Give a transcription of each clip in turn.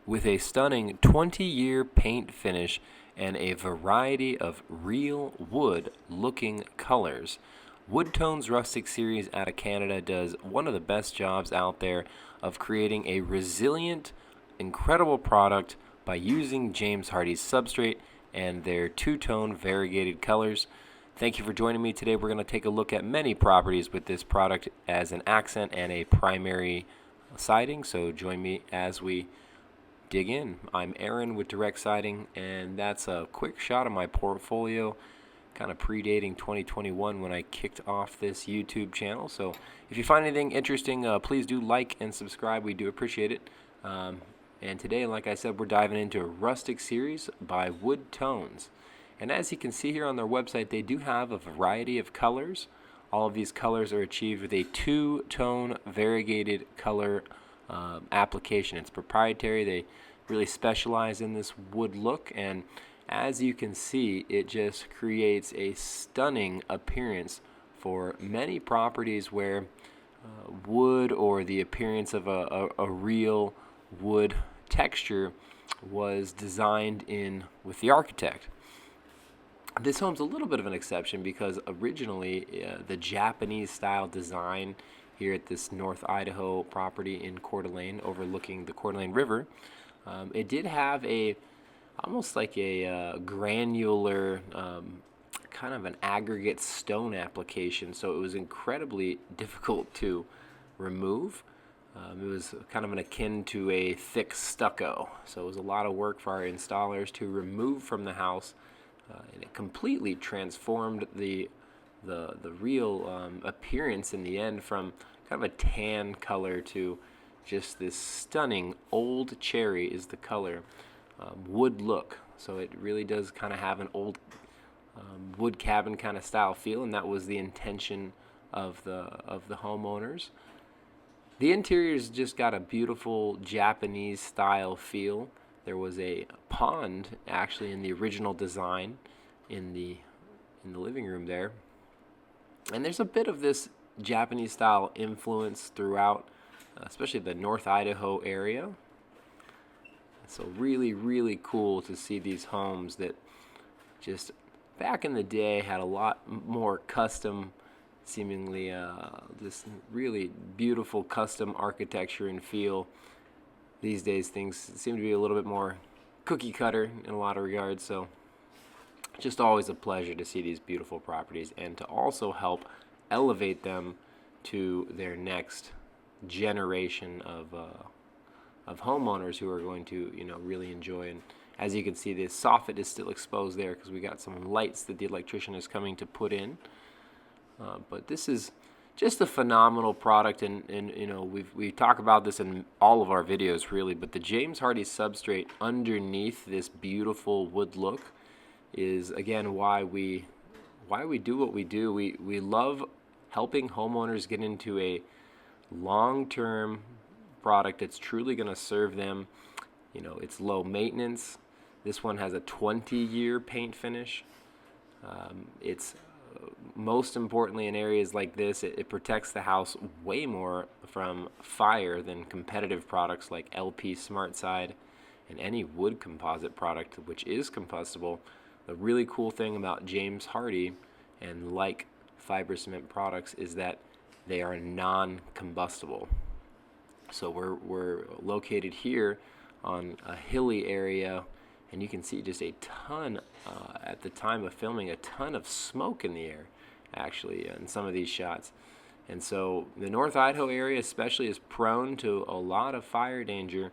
With a stunning 20-year paint finish and a variety of real wood-looking colors, Woodtones Rustic Series out of Canada does one of the best jobs out there of creating a resilient, incredible product by using James Hardie's substrate and their two-tone variegated colors. Thank you for joining me today. We're going to take a look at many properties with this product as an accent and a primary siding, so join me as we dig in. I'm Aaron with Direct Siding, and that's a quick shot of my portfolio, kind of predating 2021 when I kicked off this YouTube channel. So if you find anything interesting, please do like and subscribe. We do appreciate it. And today, like I said, we're diving into a rustic series by Woodtones. And as you can see here on their website, they do have a variety of colors. All of these colors are achieved with a two-tone variegated color application. It's proprietary. They really specialize in this wood look, and as you can see, it just creates a stunning appearance for many properties where wood or the appearance of a real wood texture was designed in with the architect. This home's a little bit of an exception because originally the Japanese style design here at this North Idaho property in Coeur d'Alene overlooking the Coeur d'Alene River, it did have almost like a granular kind of an aggregate stone application, so it was incredibly difficult to remove. It was kind of an akin to a thick stucco, so it was a lot of work for our installers to remove from the house, and it completely transformed the real appearance in the end from kind of a tan color to just this stunning old cherry is the color wood look. So it really does kind of have an old wood cabin kind of style feel, and that was the intention of the homeowners. The interior's just got a beautiful Japanese style feel. There was a pond actually in the original design in the living room there. And there's a bit of this Japanese style influence throughout, especially the North Idaho area. So really, really cool to see these homes that just back in the day had a lot more custom, seemingly this really beautiful custom architecture and feel. These days things seem to be a little bit more cookie cutter in a lot of regards, so just always a pleasure to see these beautiful properties and to also help elevate them to their next generation of homeowners who are going to really enjoy. And as you can see, the soffit is still exposed there because we got some lights that the electrician is coming to put in. But this is just a phenomenal product, and we talk about this in all of our videos really, but the James Hardie substrate underneath this beautiful wood look is again why we do what we do. We love helping homeowners get into a long-term product that's truly going to serve them. It's low maintenance. This one has a 20-year paint finish. It's most importantly in areas like this, it protects the house way more from fire than competitive products like LP SmartSide and any wood composite product which is combustible. The really cool thing about James Hardie and like fiber cement products is that they are non-combustible. So we're located here on a hilly area, and you can see just a ton, at the time of filming, a ton of smoke in the air, actually, in some of these shots. And so the North Idaho area especially is prone to a lot of fire danger,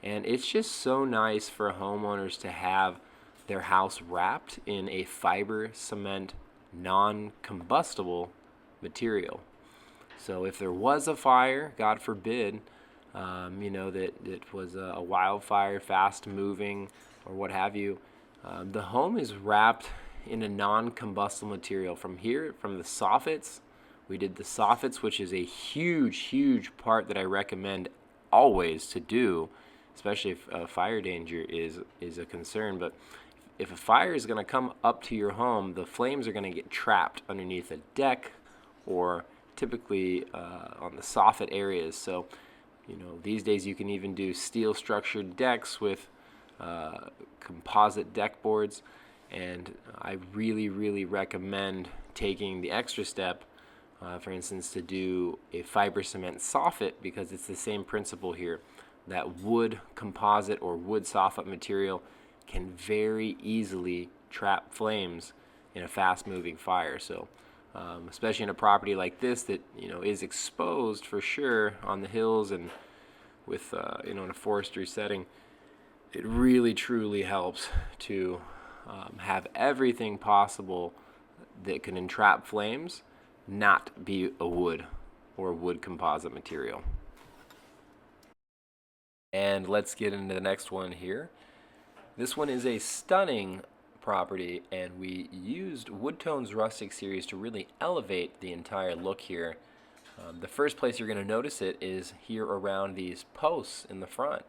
and it's just so nice for homeowners to have their house wrapped in a fiber cement non-combustible material. So if there was a fire, God forbid, that it was a wildfire, fast moving, or what have you, the home is wrapped in a non-combustible material. From the soffits, we did the soffits, which is a huge part that I recommend always to do, especially if fire danger is a concern. But if a fire is going to come up to your home, the flames are going to get trapped underneath a deck or typically on the soffit areas. So These days you can even do steel structured decks with composite deck boards, and I really, really recommend taking the extra step, for instance, to do a fiber cement soffit, because it's the same principle here. That wood composite or wood soffit material can very easily trap flames in a fast-moving fire. So, especially in a property like this that is exposed for sure on the hills and with in a forestry setting, it really truly helps to have everything possible that can entrap flames not be a wood or wood composite material. And let's get into the next one here. This one is a stunning property, and we used Woodtones Rustic Series to really elevate the entire look here. The first place you're going to notice it is here around these posts in the front.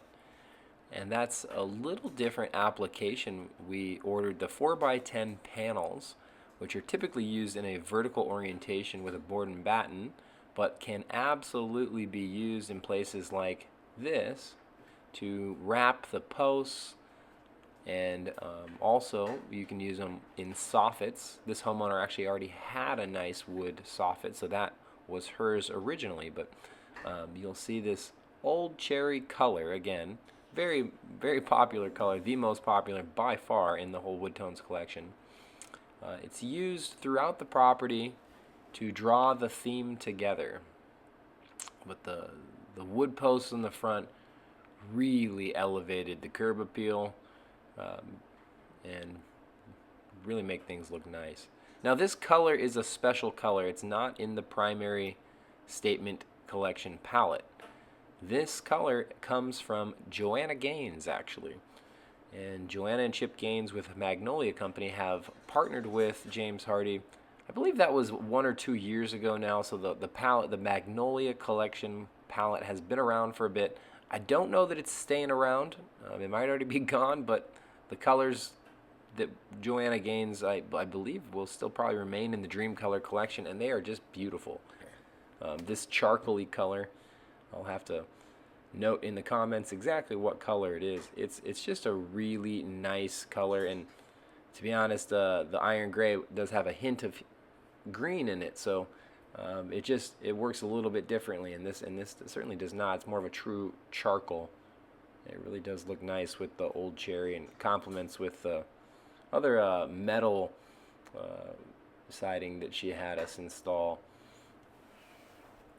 And that's a little different application. We ordered the 4x10 panels, which are typically used in a vertical orientation with a board and batten, but can absolutely be used in places like this to wrap the posts, and also you can use them in soffits. This homeowner actually already had a nice wood soffit, so that was hers originally, but you'll see this old cherry color again. Very, very popular color, the most popular by far in the whole Woodtones collection. It's used throughout the property to draw the theme together. But the wood posts in the front really elevated the curb appeal and really make things look nice. Now this color is a special color. It's not in the primary statement collection palette. This color comes from Joanna Gaines, actually. And Joanna and Chip Gaines with Magnolia Company have partnered with James Hardie. I believe that was 1 or 2 years ago now, so the palette, the Magnolia Collection palette, has been around for a bit. I don't know that it's staying around. It might already be gone, but the colors that Joanna Gaines, I believe, will still probably remain in the Dream Color collection, and they are just beautiful. This charcoaly color, I'll have to note in the comments exactly what color it is. It's just a really nice color, and to be honest, the iron gray does have a hint of green in it, so it works a little bit differently. And this certainly does not. It's more of a true charcoal. It really does look nice with the old cherry, and complements with the other metal siding that she had us install.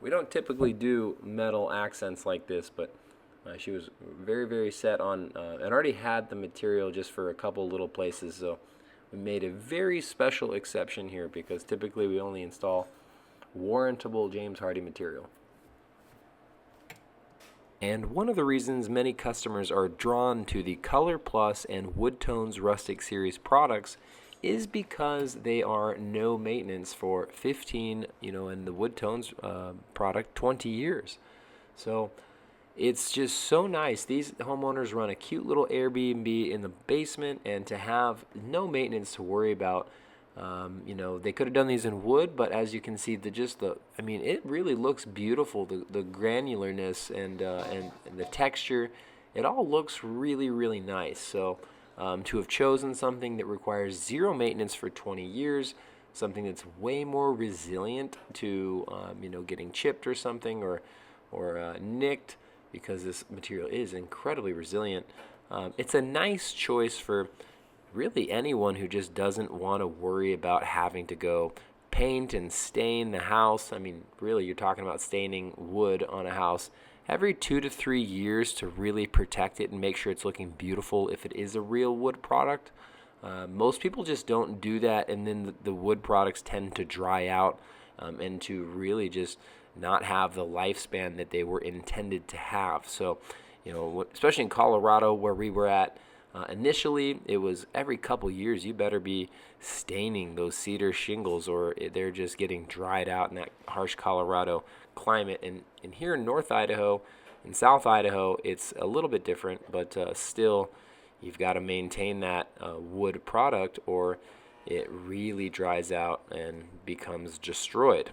We don't typically do metal accents like this, but she was very, very set on, and already had the material just for a couple little places, so we made a very special exception here, because typically we only install warrantable James Hardie material. And one of the reasons many customers are drawn to the Color Plus and Woodtones Rustic Series products is because they are no maintenance for 15, and the Woodtones product 20 years. So it's just so nice. These homeowners run a cute little Airbnb in the basement, and to have no maintenance to worry about. They could have done these in wood, but as you can see, it really looks beautiful. The granularness and the texture, it all looks really, really nice. So to have chosen something that requires zero maintenance for 20 years, something that's way more resilient to getting chipped or something, or nicked, because this material is incredibly resilient. It's a nice choice for really anyone who just doesn't want to worry about having to go paint and stain the house. I mean, really, you're talking about staining wood on a house every 2 to 3 years to really protect it and make sure it's looking beautiful if it is a real wood product. Most people just don't do that, and then the wood products tend to dry out and to really just not have the lifespan that they were intended to have. So, especially in Colorado where we were at, initially, it was every couple years you better be staining those cedar shingles, or they're just getting dried out in that harsh Colorado climate. And here in North Idaho and South Idaho, it's a little bit different, but still, you've got to maintain that wood product, or it really dries out and becomes destroyed.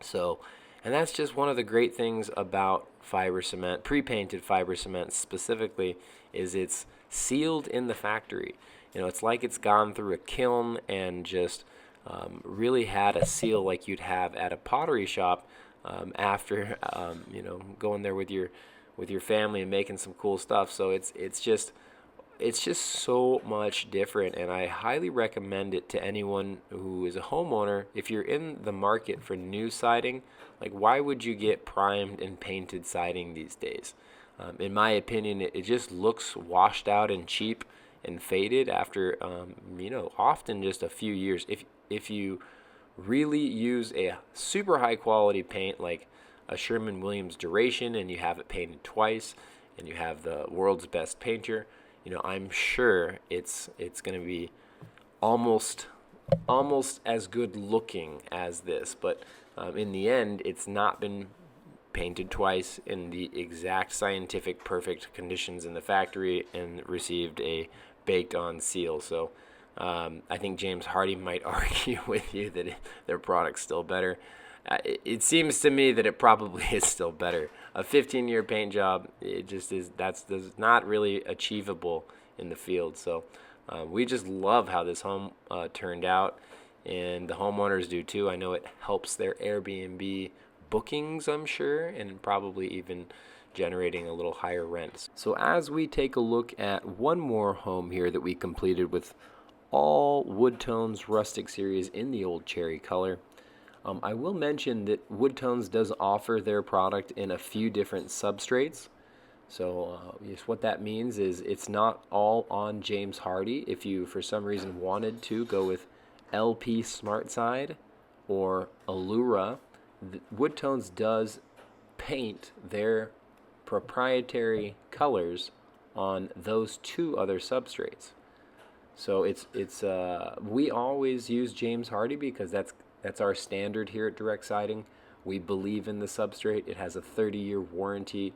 So And that's just one of the great things about fiber cement, pre-painted fiber cement specifically, is it's sealed in the factory. It's like it's gone through a kiln and just really had a seal like you'd have at a pottery shop after going there with your family and making some cool stuff. So it's just so much different, and I highly recommend it to anyone who is a homeowner. If you're in the market for new siding, like, why would you get primed and painted siding these days? In my opinion, it just looks washed out and cheap and faded after often just a few years. If you really use a super high quality paint like a Sherwin-Williams Duration, and you have it painted twice, and you have the world's best painter, I'm sure it's going to be almost as good looking as this. But in the end, it's not been painted twice in the exact scientific perfect conditions in the factory and received a baked on seal. So I think James Hardie might argue with you that their product's still better. It seems to me that it probably is still better. A 15-year paint job, it just is. That's not really achievable in the field. So we just love how this home turned out, and the homeowners do too. I know it helps their Airbnb bookings, I'm sure, and probably even generating a little higher rents. So as we take a look at one more home here that we completed with all Woodtones Rustic Series in the old cherry color. I will mention that Woodtones does offer their product in a few different substrates. So yes, what that means is it's not all on James Hardie. If you, for some reason, wanted to go with LP SmartSide or Allura, Woodtones does paint their proprietary colors on those two other substrates. So we always use James Hardie because that's our standard here at Direct Siding. We believe in the substrate. It has a 30-year warranty.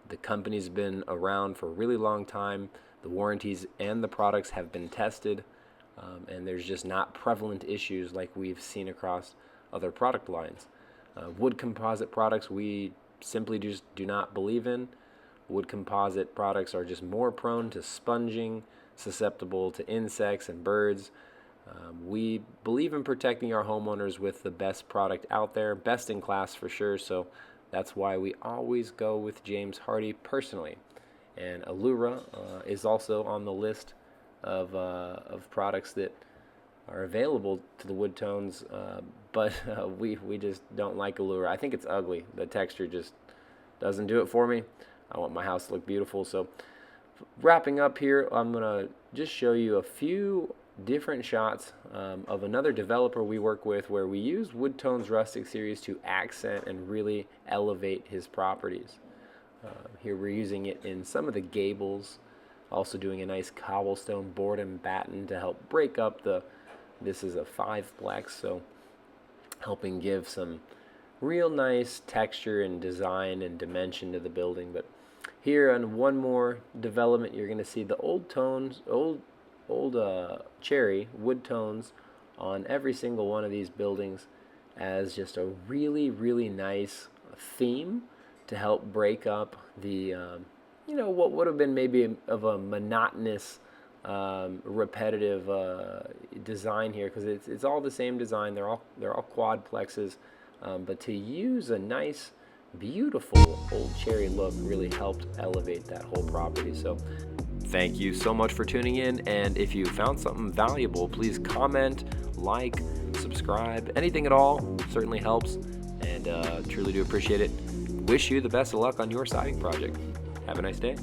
The company's been around for a really long time. The warranties and the products have been tested, and there's just not prevalent issues like we've seen across other product lines. Wood composite products we simply just do not believe in. Wood composite products are just more prone to sponging, susceptible to insects and birds. We believe in protecting our homeowners with the best product out there, best in class for sure, so that's why we always go with James Hardie personally. And Allura is also on the list of products that are available to the Woodtones, but we just don't like Allura. I think it's ugly. The texture just doesn't do it for me. I want my house to look beautiful. So wrapping up here, I'm going to just show you a few different shots of another developer we work with where we use Woodtones Rustic Series to accent and really elevate his properties. Here we're using it in some of the gables, also doing a nice cobblestone board and batten to help break up this is a 5-plex, so helping give some real nice texture and design and dimension to the building. But here on one more development, you're going to see the old cherry wood tones on every single one of these buildings as just a really, really nice theme to help break up the what would have been maybe of a monotonous repetitive design here, because it's all the same design. They're all quadplexes, but to use a nice, beautiful old cherry look really helped elevate that whole property. So thank you so much for tuning in, and if you found something valuable, please comment, like, subscribe. Anything at all certainly helps, and truly do appreciate it. Wish you the best of luck on your siding project. Have a nice day.